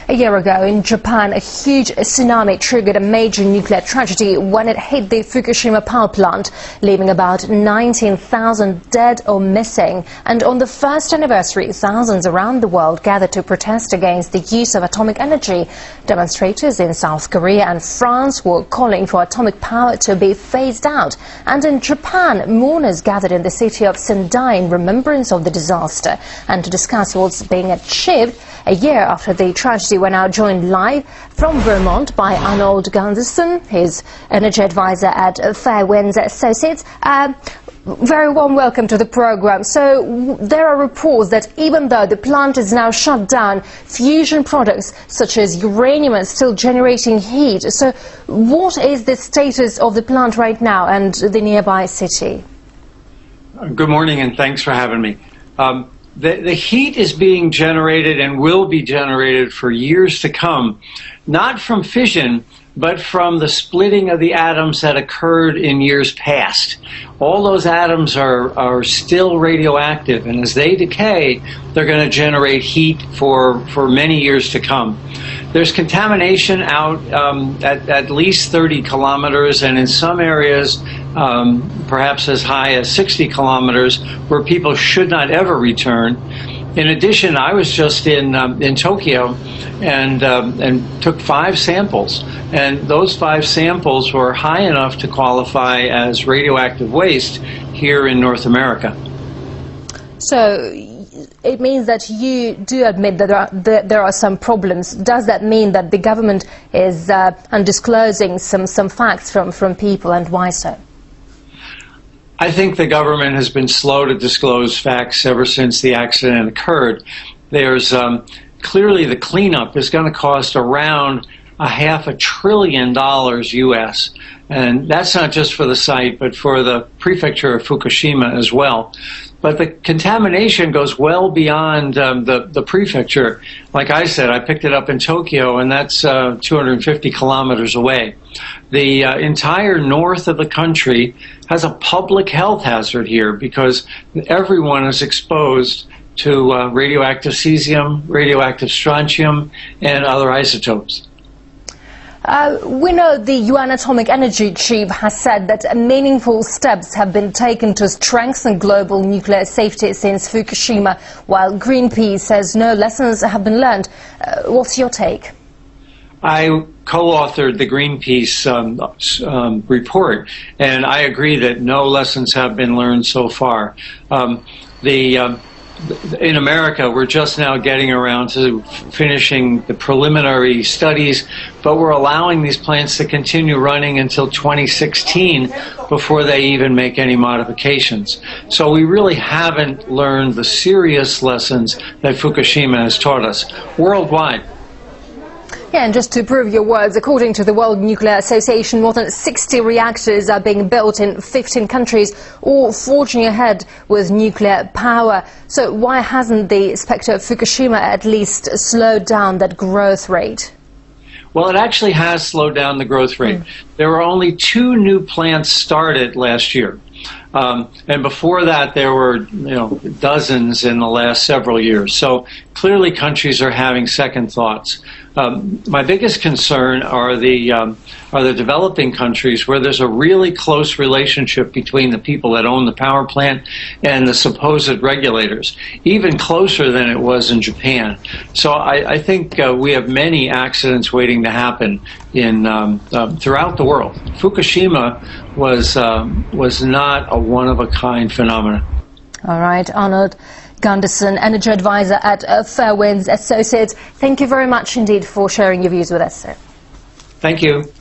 A year ago in Japan, a huge tsunami triggered a major nuclear tragedy when it hit the Fukushima power plant, leaving about 19,000 dead or missing. And on the first anniversary, thousands around the world gathered to protest against the use of atomic energy. Demonstrators in South Korea and France were calling for atomic power to be phased out. And in Japan, mourners gathered in the city of Sendai in remembrance of the disaster. And to discuss what's being achieved a year after the tragedy, we're now joined live from Vermont by Arnie Gundersen, his energy advisor at Fairewinds Associates. Very warm welcome to the program. So there are reports that even though the plant is now shut down, fusion products such as uranium are still generating heat. So what is the status of the plant right now and the nearby city? Good morning and thanks for having me. The heat is being generated and will be generated for years to come, not from fission, but from the splitting of the atoms that occurred in years past. All those atoms are still radioactive, and as they decay, they're going to generate heat for many years to come. There's contamination out at least 30 kilometers, and in some areas, perhaps as high as 60 kilometers, where people should not ever return. In addition, I was just in Tokyo and took 5 samples, and those 5 samples were high enough to qualify as radioactive waste here in North America. So it means that you do admit that there are some problems. Does that mean that the government is undisclosing some facts from people, and why so? I think the government has been slow to disclose facts ever since the accident occurred. There's clearly the cleanup is going to cost around $500 billion US, and that's not just for the site, but for the prefecture of Fukushima as well. But the contamination goes well beyond the prefecture. Like I said, I picked it up in Tokyo, and that's 250 kilometers away. The entire north of the country has a public health hazard here because everyone is exposed to radioactive cesium, radioactive strontium, and other isotopes. We know the UN Atomic Energy Chief has said that meaningful steps have been taken to strengthen global nuclear safety since Fukushima, while Greenpeace says no lessons have been learned. What's your take? I co-authored the Greenpeace report, and I agree that no lessons have been learned so far. In America, we're just now getting around to finishing the preliminary studies, but we're allowing these plants to continue running until 2016 before they even make any modifications. So we really haven't learned the serious lessons that Fukushima has taught us worldwide. Yeah, and just to prove your words, according to the World Nuclear Association, more than 60 reactors are being built in 15 countries, all forging ahead with nuclear power. So why hasn't the spectre of Fukushima at least slowed down that growth rate? Well, it actually has slowed down the growth rate. There were only 2 new plants started last year. And before that, there were dozens in the last several years. So clearly countries are having second thoughts. My biggest concern are the developing countries, where there's a really close relationship between the people that own the power plant and the supposed regulators, even closer than it was in Japan. So I think we have many accidents waiting to happen throughout the world. Fukushima was not a one-of-a-kind phenomenon. All right, Arnie Gundersen, energy advisor at Fairewinds Associates. Thank you very much indeed for sharing your views with us, sir. Thank you.